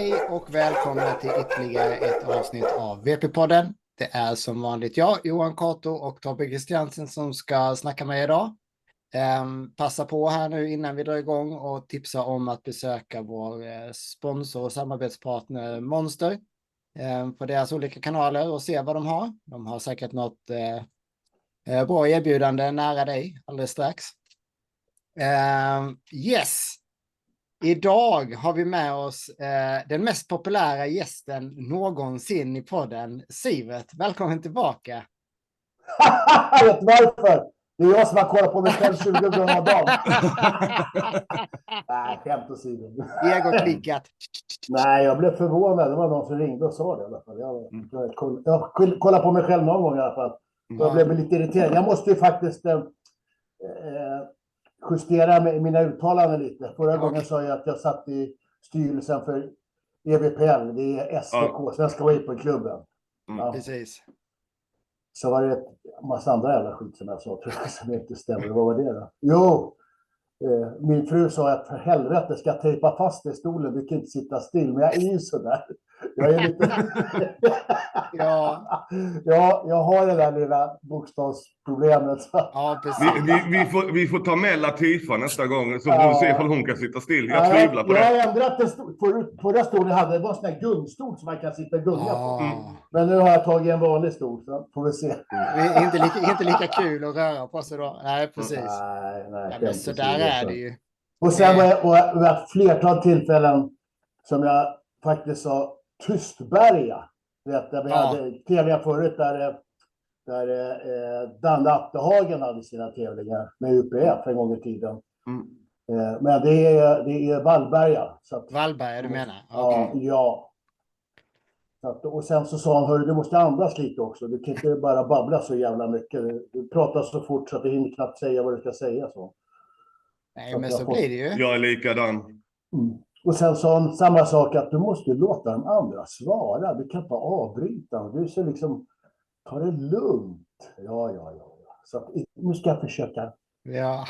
Hej och välkomna till ytterligare ett avsnitt av VP-podden. Det är som vanligt jag, Johan Kato och Tobbe Christiansen som ska snacka med idag. Passa på här nu innan vi drar igång och tipsa om att besöka vår sponsor och samarbetspartner Monster på deras olika kanaler och se vad de har. De har säkert något bra erbjudande nära dig alldeles strax. Yes! Idag har vi med oss den mest populära gästen någonsin i podden, Sivert. Välkommen tillbaka. Vet varför? Det är jag som har kollat på mig själv 20 gånger om dagen. Nej, skämt åsido. Egoklickat. Nej, jag blev förvånad. Det var någon som ringde och sa det i alla fall. Jag kollar på mig själv någon gång i alla fall. Jag blev lite irriterad. Jag måste ju faktiskt justera mina uttalanden lite. Förra gången sa jag att jag satt i styrelsen för EVPL. Det är SVK, Svenska Vaporklubben. Ja. Precis. Så var det en massa andra jävla skit som jag sa, tror jag, som inte stämmer. Vad var det då? Jo! Min fru sa att för helvete ska jag tejpa fast i stolen, du kan inte sitta still. Men jag är ju sådär. Jag är lite... Ja, jag har det där lilla bokstavsproblemet. ja precis. Vi får ta med Latifa nästa gång, så får vi se om hon kan sitta still. Jag tvivlar på det. Jag har ändrat det. Förra stolen jag hade, det var en sån här gungstol som man kan sitta och gunga på. Men nu har jag tagit en vanlig stol, så får vi se. Inte lika kul att röra på sig då. Nej, precis. Nej, men så där är det ju. Och sen var jag ett flertal tillfällen som jag faktiskt sa Tystberga. Där vi hade tävlingar förut där Danne Attehagen hade sina tävlingar med UPF en gång i tiden. Men det är Vallberga. Vallberga du menar? Okay. Ja. Och sen så sa han, hörru, du måste andas lite också. Du kan inte bara babbla så jävla mycket. Du pratar så fort så att du hinner knappt säga vad du ska säga. Så. Nej, men så blir det ju. Jag är likadan. Och sen sa han samma sak, att du måste låta de andra svara. Du kan inte avbryta. Du ska liksom ta det lugnt. Ja. Så nu ska jag försöka. Ja.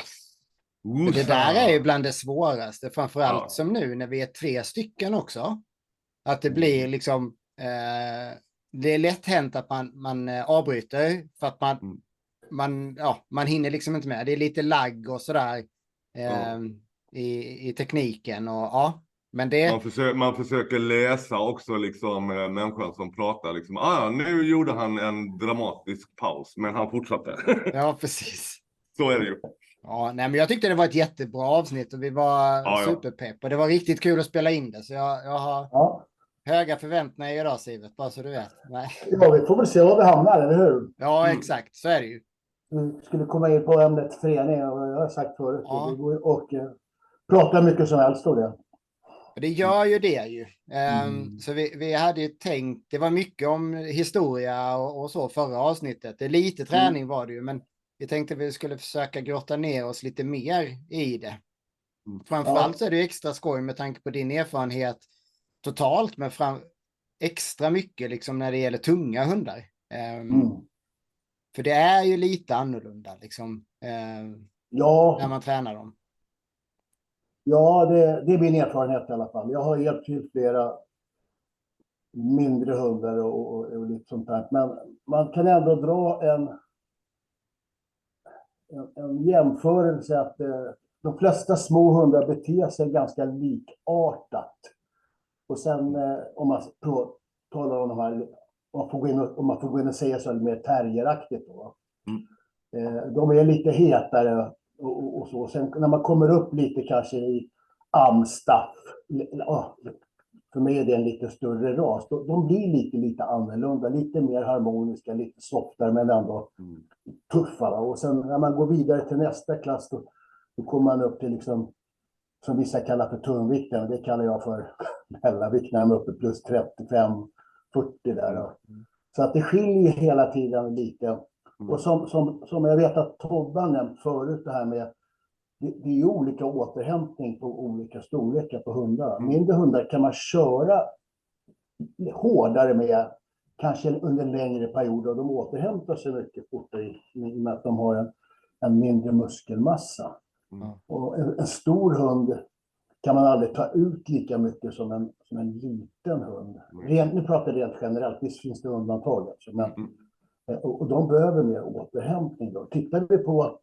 Men det där är ju bland det svåraste. Framförallt som nu när vi är 3 stycken också. Att det blir liksom... det är lätt hänt att man avbryter. För att man hinner liksom inte med. Det är lite lagg och sådär. I tekniken och men det... Man försöker läsa också liksom människan som pratar liksom, nu gjorde han en dramatisk paus, men han fortsatte. Ja, precis. Så är det ju. Ja, nej, men jag tyckte det var ett jättebra avsnitt och vi var superpepp och det var riktigt kul att spela in det, så jag har höga förväntningar idag, Sivert, bara så du vet. Nej. Ja, vi får väl se var vi hamnar, eller hur? Ja, exakt, så är det ju. Vi skulle komma in på ämnet förening, och jag har sagt förut. Ja. Och prata mycket som helst om det. Det gör ju det ju. Så vi hade ju tänkt, det var mycket om historia och så förra avsnittet. Det är lite träning var det ju, men vi tänkte att vi skulle försöka grotta ner oss lite mer i det. Framförallt så är det extra skoj med tanke på din erfarenhet totalt, men extra mycket liksom när det gäller tunga hundar. För det är ju lite annorlunda liksom, när man tränar dem. Ja, det är min erfarenhet i alla fall. Jag har hjälpt till flera mindre hundar och lite sånt där. Men man kan ändå dra en jämförelse att de flesta små hundar beter sig ganska likartat. Och sen om man talar om de här, om man får gå in och säga så mer terrieraktigt då. De är lite hetare och så. Sen när man kommer upp lite kanske i Amstaff, för mig är det en lite större ras. De blir lite annorlunda, lite mer harmoniska, lite softare men ändå tuffare. Och sen när man går vidare till nästa klass då kommer man upp till liksom, som vissa kallar för tungvikten, det kallar jag för mellanvikt när man är uppe plus 35-40 där. Så att det skiljer hela tiden lite. Och som jag vet att Tobbe nämnt förut, det här med det är ju olika återhämtning på olika storlekar på hundar. Mindre hundar kan man köra hårdare med, kanske under en längre period, och de återhämtar sig mycket fortare i och med att de har en mindre muskelmassa. Och en stor hund kan man aldrig ta ut lika mycket som en liten hund. Nu pratar jag rent generellt, visst finns det undantag. Alltså, men, och de behöver mer återhämtning. Då. Tittar vi på,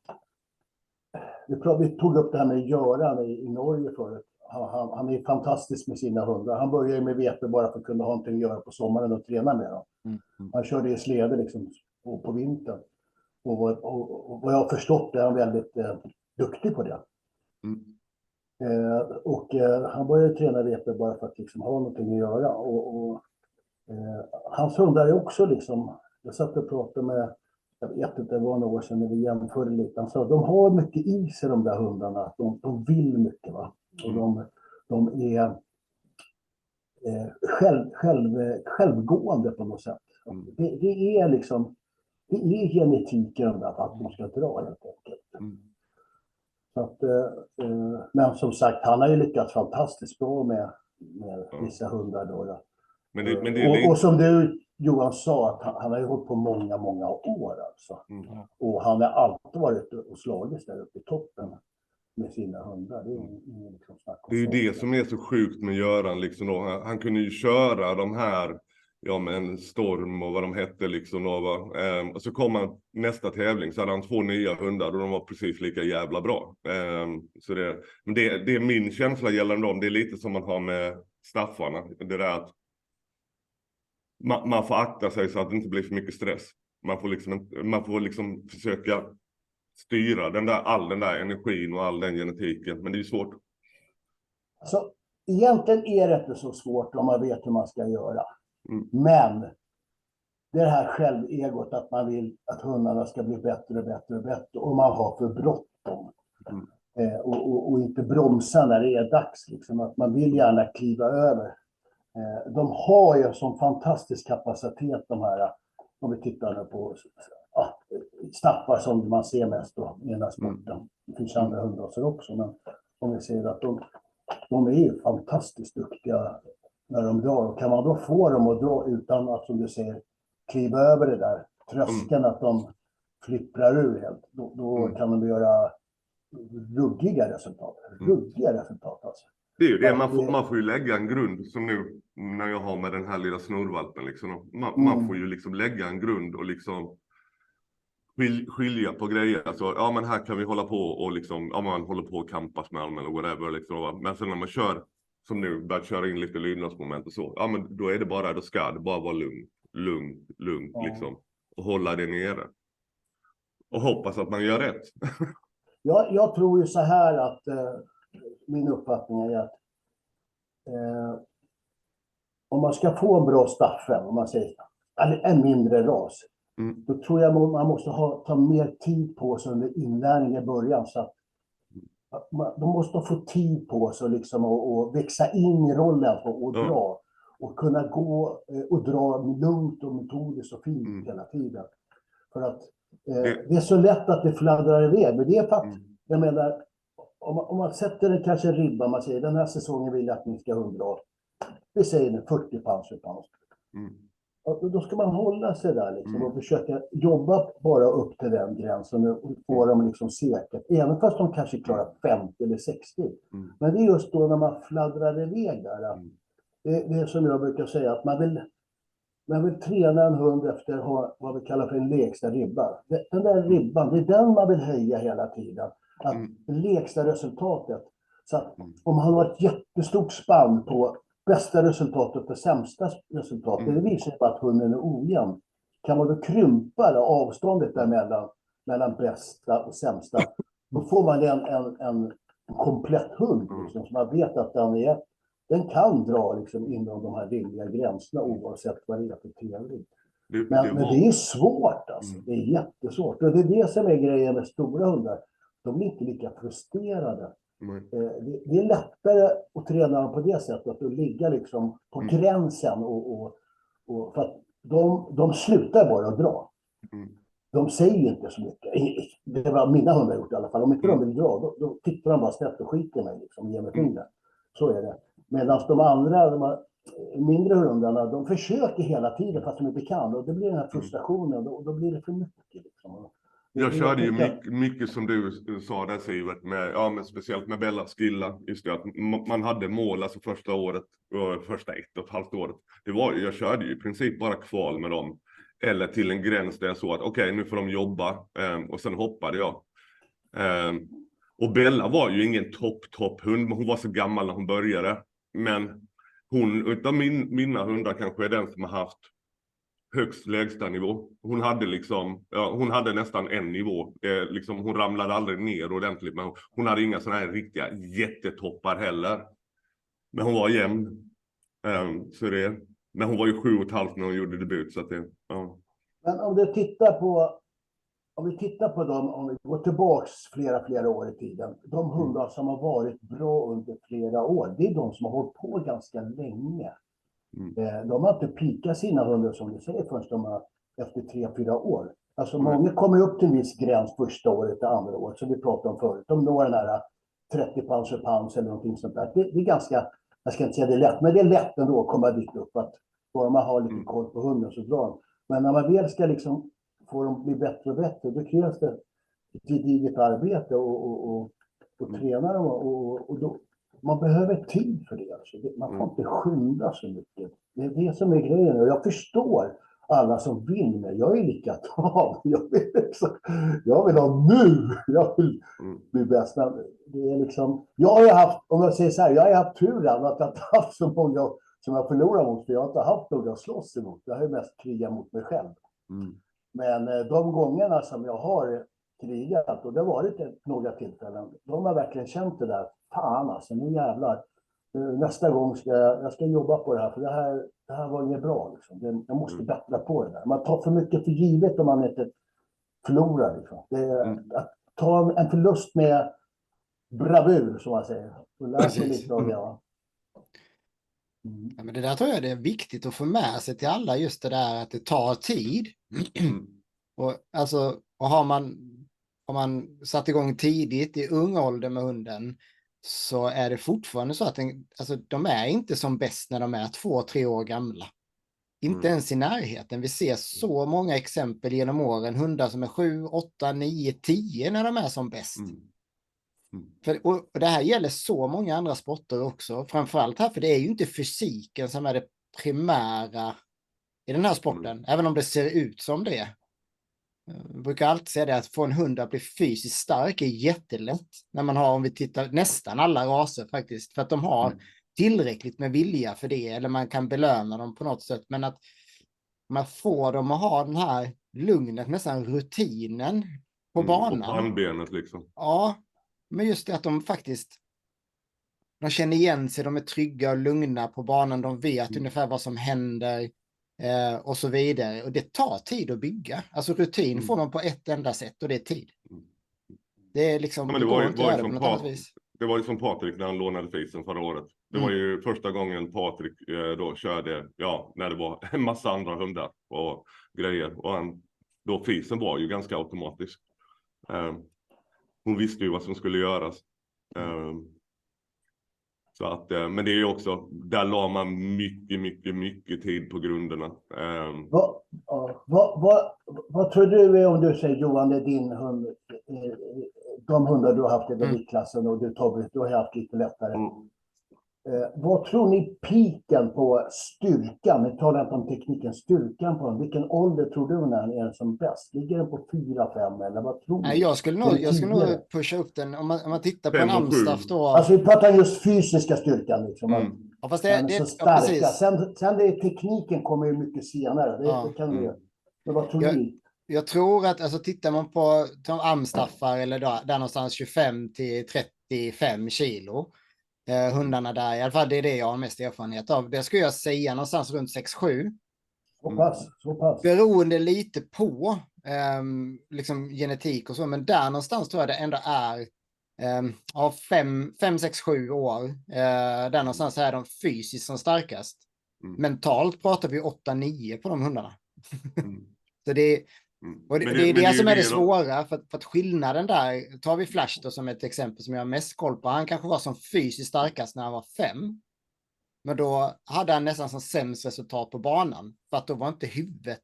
vi tog upp det här med Göran i Norge förut. Han är fantastisk med sina hundar. Han började med VP bara för att kunna ha någonting att göra på sommaren och träna med dem. Han körde i släde liksom på vintern. Och vad jag har förstått är han väldigt duktig på det. Han började träna VP bara för att liksom ha någonting att göra. Hans hundar är också liksom, jag satt och pratade med, jag vet inte, det var några år sedan när vi jämförde lite. Han sa de har mycket i sig de där hundarna. De vill mycket, va. Och de är självgående på något sätt. Det är liksom, det är genetiken att de ska dra helt enkelt. Så att, men som sagt, han har ju lyckats fantastiskt bra med vissa hundar då. Och som du, Johan, sa, att han har ju hållit på många år alltså. Och han har alltid varit och slagits där uppe i toppen med sina hundar. Det är ingen liksom snack om. Det är ju det som är så sjukt med Göran liksom då. Han kunde ju köra de här, ja men Storm och vad de hette liksom då, va? Och så kom han nästa tävling så hade han 2 nya hundar och de var precis lika jävla bra. Så det är min känsla gällande dem. Det är lite som man har med staffarna. Det där att man får akta sig så att det inte blir för mycket stress. Man får liksom försöka styra all den där energin och all den genetiken. Men det är ju svårt. Så egentligen är det inte så svårt om man vet hur man ska göra. Men det här självegot att man vill att hundarna ska bli bättre och bättre och bättre. Och man har för bråttom. Och inte bromsa när det är dags. Liksom. Att man vill gärna kliva över. De har ju som fantastisk kapacitet de här, om vi tittar på staffar som man ser mest då i den här sporten. Det finns andra hundraser också, men om vi ser att de är ju fantastiskt duktiga när de drar. Och kan man då få dem att dra utan att, som du säger, kliva över det där tröskeln att de flipprar ur helt, då kan de göra ruggiga resultat. Alltså. Det är ju det, man får ju lägga en grund som nu när jag har med den här lilla snurrvalpen liksom. Man får ju liksom lägga en grund och liksom skilja på grejer. Alltså, ja men här kan vi hålla på och liksom, ja man håller på och kampas med allmän eller whatever liksom. Men sen när man kör, som nu, börjar köra in lite lydnadsmoment och så, ja men då är det bara, då ska det bara vara lugnt liksom. Och hålla det nere. Och hoppas att man gör rätt. Jag tror ju så här att min uppfattning är att om man ska få en bra staffel, om man säger en mindre ras, då tror jag man måste ta mer tid på sig under inlärning i början. Så att de måste få tid på sig liksom, och växa in i rollen och dra. Och kunna gå och dra lugnt och metodiskt och fint hela tiden. För att det är så lätt att det fladdrar iväg. Men det är för att, jag menar, om man sätter en kanske ribba, man säger den här säsongen vill jag att ni ska 100, vi säger nu 40 pounds. Och då ska man hålla sig där liksom, och försöka jobba bara upp till den gränsen och få dem liksom säkert. Även fast de kanske klarar 50 eller 60. Men det är just då när man fladdrar iväg där. Det är som jag brukar säga, att man vill träna en hund efter vad vi kallar för en lägsta ribba. Den där ribban, det är den man vill höja hela tiden. Att det lägsta resultatet. Så att om man har ett jättestort spann på bästa resultatet och sämsta resultatet, det visar ju att hunden är ojämn. Kan man då krympa avståndet där mellan bästa och sämsta, då får man en komplett hund. Liksom, så man vet att den kan dra liksom inom de här rimliga gränserna oavsett vad det är för tävling. Men det är svårt alltså. Det är jättesvårt. Och det är det som är grejen med stora hundar. De blir inte lika frustrerade. Det är lättare att träna dem på det sättet. Att ligga liksom på gränsen. Och för att de slutar bara att dra. De säger inte så mycket. Det var mina hundar gjort i alla fall. Om inte de vill dra, då tittar de bara snett och skiter mig liksom. Ger mig fingrar. Så är det. Medan de andra, de mindre hundarna, de försöker hela tiden fast de inte kan. Och det blir den här frustrationen. Och då blir det för mycket liksom. Jag körde ju mycket som du sa där, Sivert, med speciellt med Bellas skilla. Just det, att man hade mål, alltså första året, första 1,5 året. Jag körde ju i princip bara kval med dem. Eller till en gräns där jag såg att okej, nu får de jobba. Och sen hoppade jag. Och Bella var ju ingen topp hund, men hon var så gammal när hon började. Men hon, utav mina hundar kanske är den som har haft högst lägsta nivå. Hon hade hon hade nästan en nivå. Hon ramlade aldrig ner ordentligt, men hon hade inga sådana här riktiga jättetoppar heller. Men hon var jämn. Men hon var ju 7,5 när hon gjorde debut, så att det, ja. Men om vi tittar på dem, om vi går tillbaks flera år i tiden. De hundar som har varit bra under flera år, det är de som har hållit på ganska länge. De har inte pikat sina hundar som du säger först efter 3-4 år. Alltså många kommer upp till en viss gräns första året och andra året, som vi pratade om förut. De når den här 30 pounds per pounds eller någonting sånt där. Det är ganska, jag ska inte säga det är lätt, men det är lätt ändå att komma dit upp. Att bara man har lite koll på hunden så drar de. Men när man väl ska få dem bli bättre och bättre, då krävs det ett gediget arbete och träna dem. Och då, man behöver tid för det. Alltså. Man får inte skynda så mycket. Det är det som är grejen. Och jag förstår alla som vill med. Jag är lika tav. Jag vill ha nu. Jag vill bli bäst. Men det är jag har haft, om jag säger så här, jag har haft turen att jag inte haft så många som jag förlorar mot. För jag har inte haft några att slåss emot. Jag har mest krigat mot mig själv. Men de gångerna som jag har krigat, och det har varit några tillfällen, de har verkligen känt det där. Fan alltså, nu jävlar. Nästa gång ska jag jobba på det här, för det här var inget bra. Jag måste bättra på det där. Man tar för mycket för givet om man inte förlorar. Att ta en förlust med bravur, som man säger. Och lära sig lite av det. Ja, men det där tror jag det är viktigt att få med sig till alla, just det där att det tar tid. Och har man satt igång tidigt i ung ålder med hunden, så är det fortfarande så att de är inte som bäst när de är 2-3 år gamla. Inte ens i närheten. Vi ser så många exempel genom åren. Hundar som är 7, 8, 9, 10 när de är som bäst. Och det här gäller så många andra sporter också. Framförallt här, för det är ju inte fysiken som är det primära i den här sporten. Även om det ser ut som det. Jag brukar alltid säga det, att få en hund att bli fysiskt stark är jättelätt. När man har, om vi tittar, nästan alla raser faktiskt. För att de har tillräckligt med vilja för det. Eller man kan belöna dem på något sätt. Men att man får dem att ha den här lugnet, nästan rutinen på banan. Och pannbenet Ja, men just det att de faktiskt, de känner igen sig, de är trygga och lugna på banan. De vet ungefär vad som händer. Och så vidare. Och det tar tid att bygga. Alltså rutin får man på ett enda sätt, och det är tid. Det är men det var ju som Patrik när han lånade Fisen förra året. Det var ju första gången Patrik då körde, när det var en massa andra hundar och grejer. Och då Fisen var ju ganska automatisk. Hon visste ju vad som skulle göras. Så att, men det är ju också, där la man mycket tid på grunderna. Vad tror du är, om du säger Johan, det är din hund, de hundar du har haft i elitklassen och du har haft lite lättare. Vad tror ni piken på styrkan, vi talar inte om tekniken, styrkan på den, vilken ålder tror du när den är som bäst? Ligger den på 4-5 eller vad tror du? Nej, jag skulle nog pusha upp den, om man tittar på en Amstaff då. Alltså vi pratar just fysiska styrkan Ja, fast det så starka. Sen det tekniken kommer ju mycket senare. Det kan vi. Men vad tror ni? Jag tror att, alltså tittar man på de Amstaffar eller där någonstans 25 till 35 kilo. Hundarna där, i alla fall det är det jag har mest erfarenhet av. Det skulle jag säga någonstans runt 6-7. Så pass. Beroende lite på genetik och så, men där någonstans tror jag det ändå är 5, 6, 7 år. Där någonstans är de fysiskt som starkast. Mentalt pratar vi 8-9 på de hundarna. Så det är det som är det svåra, för att skillnaden där, tar vi Flash då som ett exempel som jag har mest koll på, han kanske var som fysiskt starkast när han var 5, men då hade han nästan som sämst resultat på banan, för att då var inte huvudet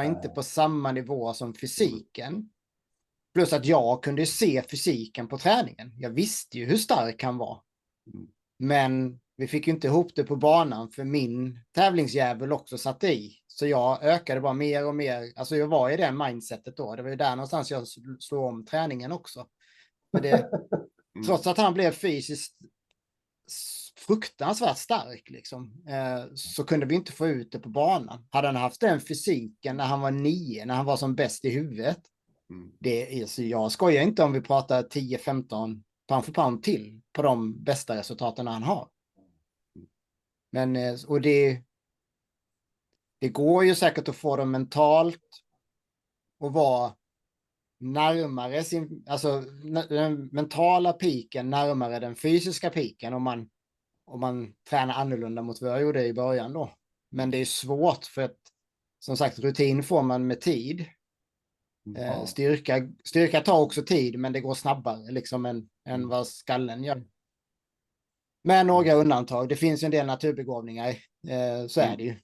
inte på samma nivå som fysiken. Plus att jag kunde se fysiken på träningen. Jag visste ju hur stark han var. Men vi fick ju inte ihop det på banan för min tävlingsjävel också satte i. Så jag ökade bara mer och mer. Alltså jag var i det mindsetet då. Det var ju där någonstans jag slog om träningen också. För det, trots att han blev fysiskt fruktansvärt stark liksom, så kunde vi inte få ut det på banan. Hade han haft den fysiken när han var 9, när han var som bäst i huvudet. Det är, så jag skojar inte om vi pratar 10-15 pound för pound till på de bästa resultaten han har. Men och det går ju säkert att få dem mentalt och vara närmare sin, alltså den mentala piken närmare den fysiska piken om man tränar annorlunda mot vad jag gjorde i början då. Men det är svårt för att som sagt rutin får man med tid. Styrka tar också tid, men det går snabbare liksom än vad skallen gör. Med några undantag. Det finns ju en del naturbegåvningar. Så är det ju.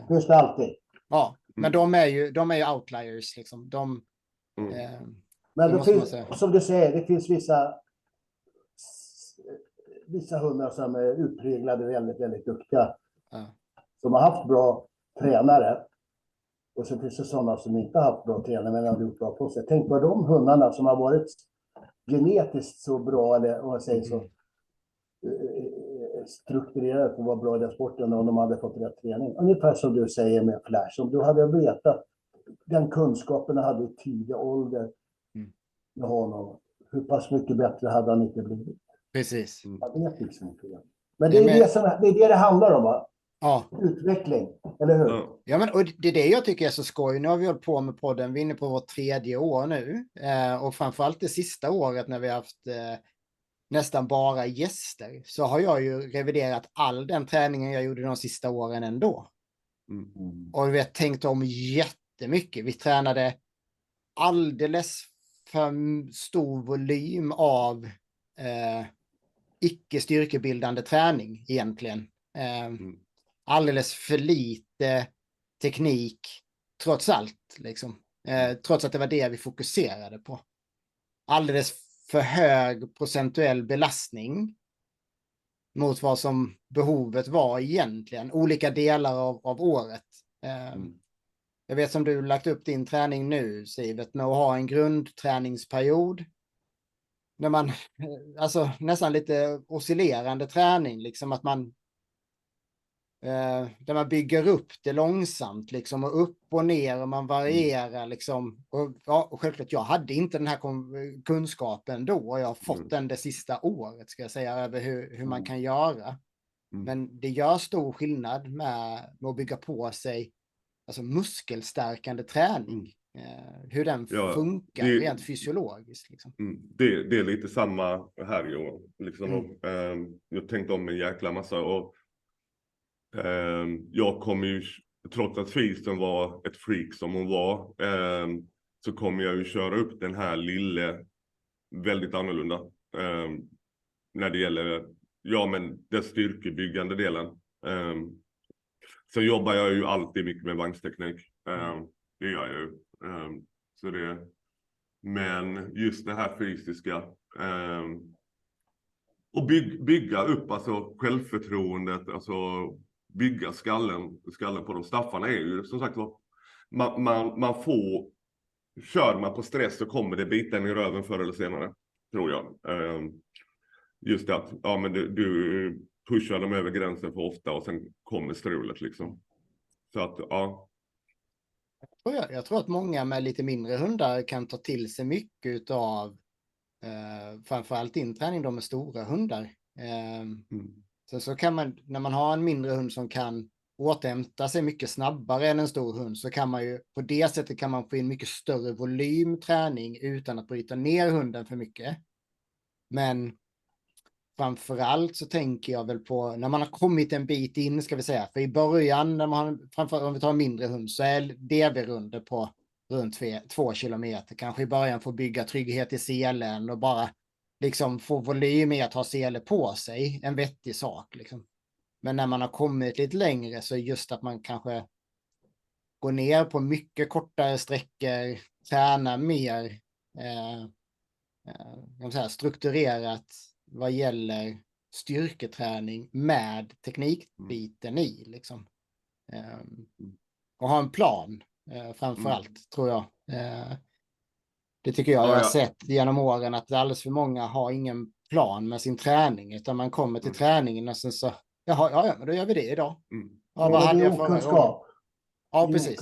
Just alltid. Ja, men de är ju outliers liksom. Men det finns, som du säger, det finns vissa hundar som är utpräglade väldigt, väldigt duktiga. Som har haft bra tränare. Och så finns det sådana som inte har haft bra tränare men har gjort bra på sig. Tänk på de hundarna som har varit genetiskt så bra, eller om man säger så, strukturerade på att vara bra i den sporten om de hade fått rätt träning. Ungefär som du säger med Flash. Om du hade vetat den kunskapen han hade i tidig ålder med honom, hur pass mycket bättre hade han inte blivit? Precis. Jag vet liksom inte det. Men det är det handlar om, va? Ja. Utveckling, eller hur? Ja, men och det är det jag tycker är så skoj. Nu har vi hållit på med podden, vi är inne på vårt 3:e år nu. Och framförallt det sista året när vi har haft nästan bara gäster, så har jag ju reviderat all den träningen jag gjorde de sista åren ändå. Och vi har tänkt om jättemycket. Vi tränade alldeles för stor volym av icke styrkebildande träning egentligen. Alldeles för lite teknik trots allt liksom. Trots att det var det vi fokuserade på. Alldeles för hög procentuell belastning mot vad som behovet var egentligen. Olika delar av året. Jag vet som du lagt upp din träning nu, Sivet, med att ha en grundträningsperiod. När man, alltså nästan lite oscillerande träning, liksom att man där man bygger upp det långsamt liksom, och upp och ner och man varierar liksom. Och självklart, jag hade inte den här kunskapen då och jag har fått den det sista året, ska jag säga, över hur man kan göra. Men det gör stor skillnad med att bygga på sig alltså muskelstärkande träning. Hur den funkar rent fysiologiskt. Liksom. Det är lite samma här, Johan. Liksom, jag tänkte om en jäkla massa. Och jag kommer ju, trots att Fisen var ett freak som hon var, så kommer jag ju köra upp den här lille väldigt annorlunda. När det gäller, den styrkebyggande delen. Så jobbar jag ju alltid mycket med vagnsteknik. Det gör jag ju. Men just det här fysiska. Och bygga upp alltså självförtroendet, alltså bygga skallen på de staffarna är ju som sagt man får, kör man på stress så kommer det bita i röven förr eller senare, tror jag. Just det att men du pushar dem över gränsen för ofta och sen kommer strulet liksom. Så att Jag tror att många med lite mindre hundar kan ta till sig mycket av framförallt inträning då med stora hundar. Sen så kan man, när man har en mindre hund som kan återhämta sig mycket snabbare än en stor hund, så kan man ju på det sättet kan man få in mycket större volymträning utan att bryta ner hunden för mycket. Men framförallt så tänker jag väl på när man har kommit en bit in, ska vi säga. För i början, när man, framförallt om vi tar en mindre hund, så är DV-runder på runt 2 kilometer. Kanske i början får bygga trygghet i selen och bara liksom få volym i att ha sele på sig. En vettig sak liksom. Men när man har kommit lite längre så är just att man kanske går ner på mycket kortare sträckor, tränar mer kan säga, strukturerat vad gäller styrketräning med teknikbiten i liksom. Och ha en plan framför allt, tror jag. Det tycker jag har sett genom åren, att alldeles för många har ingen plan med sin träning, utan man kommer till träningen och sen så, ja, men då gör vi det idag. Ja, vad hade jag förra gången? Ja, precis.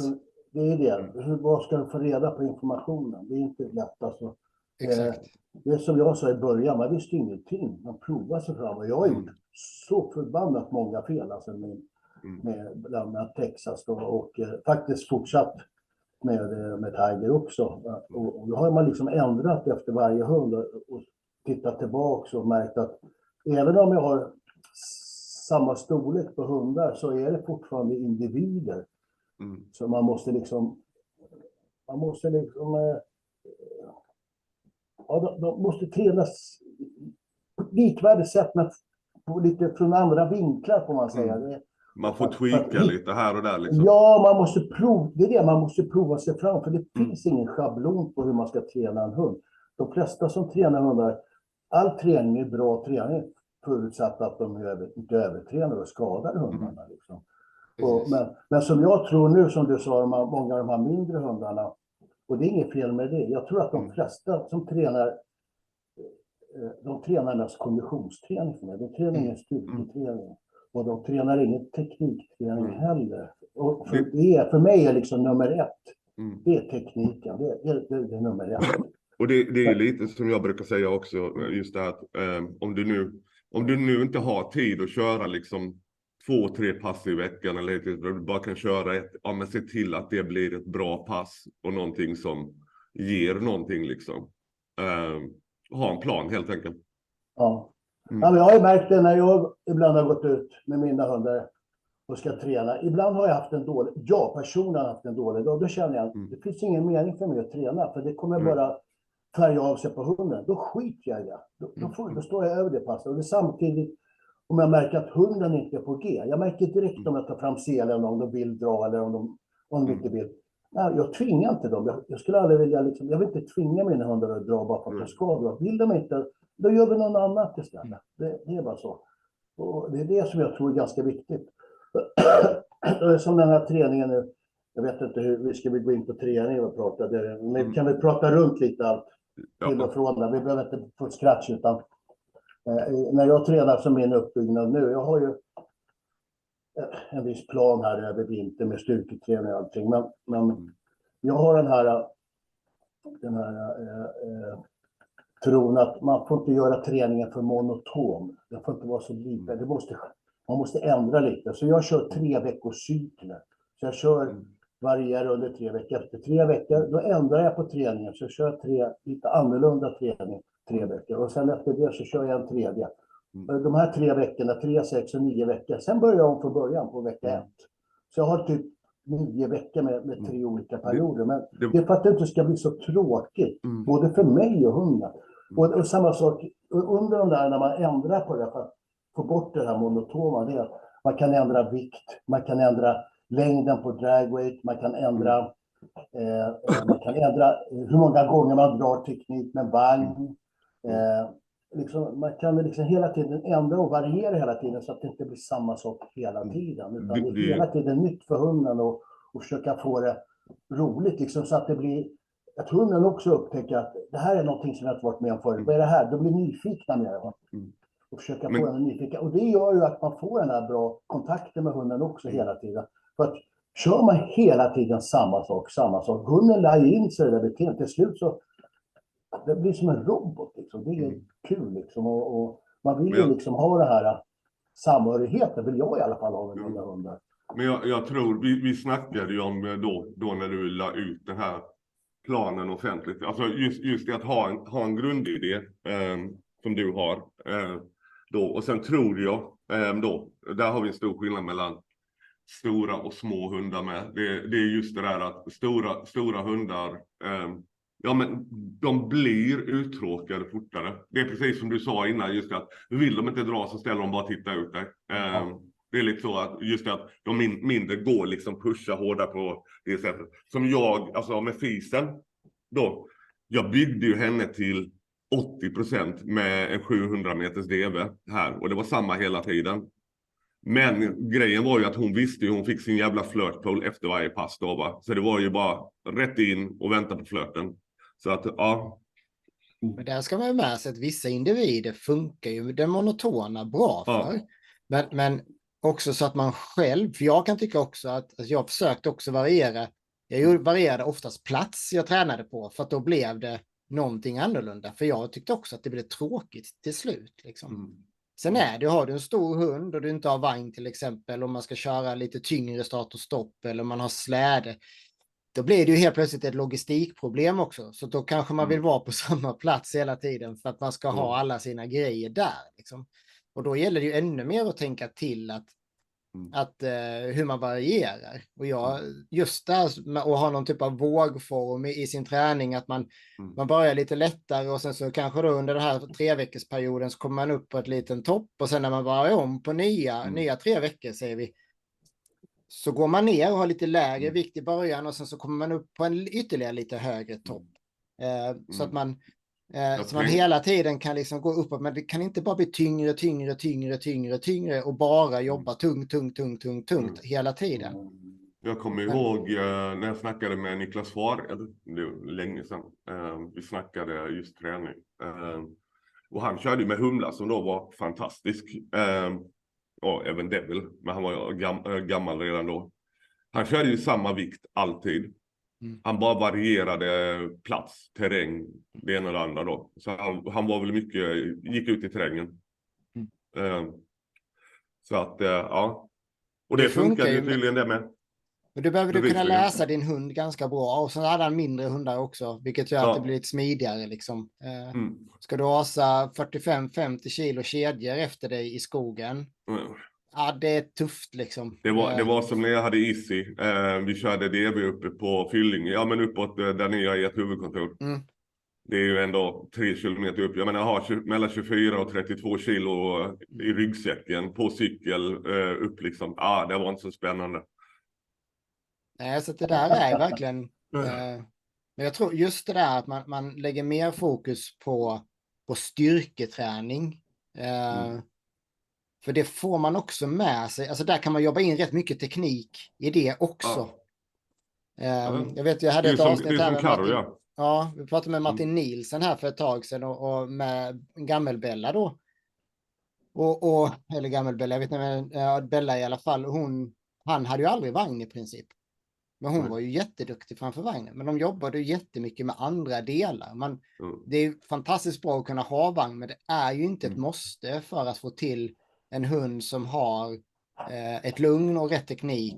Det är det. Vad ska du få reda på informationen? Det är inte lätt alltså. Exakt. Det är som jag sa i början, man visste ingenting. Man provar sig fram, och jag har gjort så förbannat många fel alltså med bland annat Texas då, och faktiskt fortsatt med Tiger också. Och då har man liksom ändrat efter varje hund och tittat tillbaka och märkt att även om jag har samma storlek på hundar, så är det fortfarande individer. Så man måste liksom de måste tränas på likvärdigt sätt, men på lite från andra vinklar, får man säga. Man får tweaka lite här och där liksom. Ja, man måste man måste prova sig fram, för det finns ingen schablon på hur man ska träna en hund. De flesta som tränar hundar, all träning är bra träning, förutsatt att de inte övertränar och skadar hundarna liksom. Men som jag tror nu, som du sa, många av de här mindre hundarna, och det är inget fel med det. Jag tror att de flesta som tränar, de tränar mest konditionsträning för mig. De tränar ingen styrketräning. Och de tränar ingen teknikträning heller. Och för mig är liksom nummer ett. Det är tekniken. Det är nummer ett. Och det är lite som jag brukar säga också, just det att om du nu inte har tid att köra liksom 2-3 pass i veckan, eller du bara kan köra ett, men se till att det blir ett bra pass och någonting som ger någonting liksom. Ha en plan helt enkelt. Ja. Ja, men jag har ju märkt det när jag ibland har gått ut med mina hundar och ska träna. Ibland har jag haft en dålig, personligen har haft en dålig dag. Då känner jag att det finns ingen mening för mig att träna, för det kommer bara färga av sig på hunden. Då skiter jag i det. Då står jag över det passet. Och det är samtidigt, om jag märker att hunden inte är på G. Jag märker direkt om jag tar fram selen, om de vill dra eller om de inte vill. Nej, jag tvingar inte dem. Jag skulle aldrig vilja jag vill inte tvinga mina hundar att dra bara för att jag ska dra. Vill de inte, då gör vi något annat istället. Det är bara så. Och det är det som jag tror är ganska viktigt. Som den här träningen nu. Jag vet inte hur vi ska gå in på träning och prata. Men kan vi prata runt lite allt till och från där. Vi behöver inte få scratch, utan när jag tränar som min uppbyggnad nu. Jag har ju en viss plan här över vinter med styrketräning och allting. Men jag har den här tron att man får inte göra träningen för monoton. Det får inte vara så lite. Man måste ändra lite. Så jag kör 3 veckors cykler. Så jag kör varierar under 3 veckor. Efter 3 veckor, då ändrar jag på träningen. Så jag kör lite annorlunda träning 3 veckor. Och sen efter det så kör jag en tredje. De här 3 veckorna, 3, 6 och 9 veckor. Sen börjar jag om från början på vecka 1. Så jag har typ 9 veckor med 3 olika perioder. Men det är för att det inte ska bli så tråkigt. Både för mig och hunden. Och samma sak under de där, när man ändrar på det för att få bort det här monotona, det är att man kan ändra vikt, man kan ändra längden på dragweight, man kan ändra hur många gånger man drar teknik med vagn. Man kan hela tiden ändra och variera hela tiden, så att det inte blir samma sak hela tiden. Utan det är hela tiden nytt för hunden och försöka få det roligt, så att det blir att hunden också upptäcker att det här är någonting som jag inte varit med om förut. Vad är det här? Då blir nyfikna med det. Och försöka få den nyfiken. Och det gör ju att man får den här bra kontakten med hunden också hela tiden. För att kör man hela tiden samma sak. Hunden lär in sig det där beteendet. Till slut så det blir som en robot. Det är kul. Och man vill ju ha det här samhörigheten. Vill jag i alla fall ha med mina hundar. Men jag tror, vi snackade ju om då när du la ut den här planen offentligt. Alltså just det att ha en grundidé som du har då. Och sen tror jag då, där har vi en stor skillnad mellan stora och små hundar med. Det är just det där att stora hundar, men de blir uttråkade fortare. Det är precis som du sa innan, just att vill de inte dra så ställer de bara titta ut dig. Det är lite så att just att de mindre går pusha hårdare på det sättet. Som jag, alltså med fisen då. jag byggde ju henne till 80% med en 700 meters DV här. Och det var samma hela tiden. Men grejen var ju att hon visste ju hon fick sin jävla flirtpole efter varje pass då, va? Så det var ju bara rätt in och vänta på flirten. Så att, ja. Men där ska man ju med sig att vissa individer funkar ju den monotona bra för. Ja. Men också så att man själv, för jag kan tycka också att jag försökte också variera. Jag varierade oftast plats jag tränade på, för att då blev det någonting annorlunda. För jag tyckte också att det blev tråkigt till slut. Liksom. Sen har du en stor hund och du inte har vagn till exempel, om man ska köra lite tyngre start och stopp, eller om man har släde, då blir det ju helt plötsligt ett logistikproblem också. Så då kanske man vill vara på samma plats hela tiden för att man ska ha alla sina grejer där. Liksom. Och då gäller det ju ännu mer att tänka till att hur man varierar. Och just där med att ha någon typ av vågform i sin träning, att man börjar lite lättare och sen så kanske då under den här 3-veckorsperioden så kommer man upp på ett liten topp, och sen när man börjar om på nya 3 veckor, säger vi, så går man ner och har lite lägre vikt i början, och sen så kommer man upp på en ytterligare lite högre topp. Så att man hela tiden kan liksom gå uppåt, men det kan inte bara bli tyngre och bara jobba tungt hela tiden. Jag kommer ihåg när jag snackade med Niklas Far, det var länge sedan, vi snackade just träning. Och han körde med Humla som då var fantastisk. Och även Devil, men han var gammal redan då. Han körde ju samma vikt alltid. Han bara varierade plats, terräng, det ena och det andra då. Så han var väl mycket, gick ut i terrängen. Så att, ja. Och det funkar ju tydligen det med. Men du behöver kunna läsa din hund ganska bra. Och så hade han mindre hundar också, vilket gör att det blir lite smidigare liksom. Ska du asa 45-50 kilo kedjor efter dig i skogen? Ja, det är tufft liksom. Det var som när jag hade Easy. Vi körde DV uppe på Fylling. Ja, men uppåt där ni har ert huvudkontor. Det är ju ändå 3 kilometer upp. Jag menar, jag har mellan 24 och 32 kilo i ryggsäcken på cykel upp liksom. Ja, det var inte så spännande. Nej, så det där är verkligen... men jag tror just det där att man lägger mer fokus på styrketräning. För det får man också med sig. Alltså där kan man jobba in rätt mycket teknik i det också. Jag vet, jag hade ett avsnitt här med Martin. Ja, vi pratade med Martin Nielsen här för ett tag sedan och med Gammelbella då. Eller Gammelbella, jag vet inte, men Bella i alla fall. Han hade ju aldrig vagn i princip. Men hon var ju jätteduktig framför vagnen. Men de jobbade ju jättemycket med andra delar. Det är fantastiskt bra att kunna ha vagn, men det är ju inte ett måste för att få till en hund som har ett lugn och rätt teknik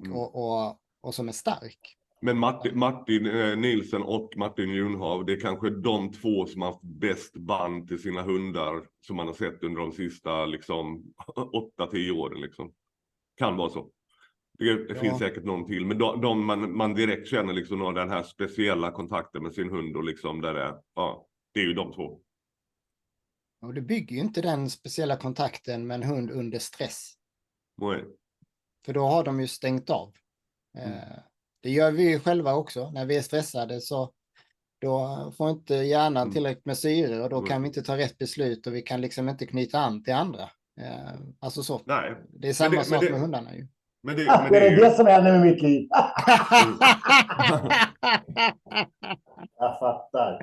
och som är stark. Men Martin Nielsen och Martin Junhav, det är kanske de två som har haft bäst band till sina hundar som man har sett under de sista liksom 8-10 åren liksom. Kan vara så. Det finns säkert någon till, men de man direkt känner liksom den här speciella kontakten med sin hund och liksom det är ju de två. Och det bygger ju inte den speciella kontakten med en hund under stress. Nej. För då har de ju stängt av. Det gör vi ju själva också. När vi är stressade så då får inte hjärnan tillräckligt med syre, och då kan vi inte ta rätt beslut och vi kan liksom inte knyta an till andra. Alltså så. Nej. Det är samma sak med hundarna ju. Men det är det som händer med mitt liv. Jag fattar.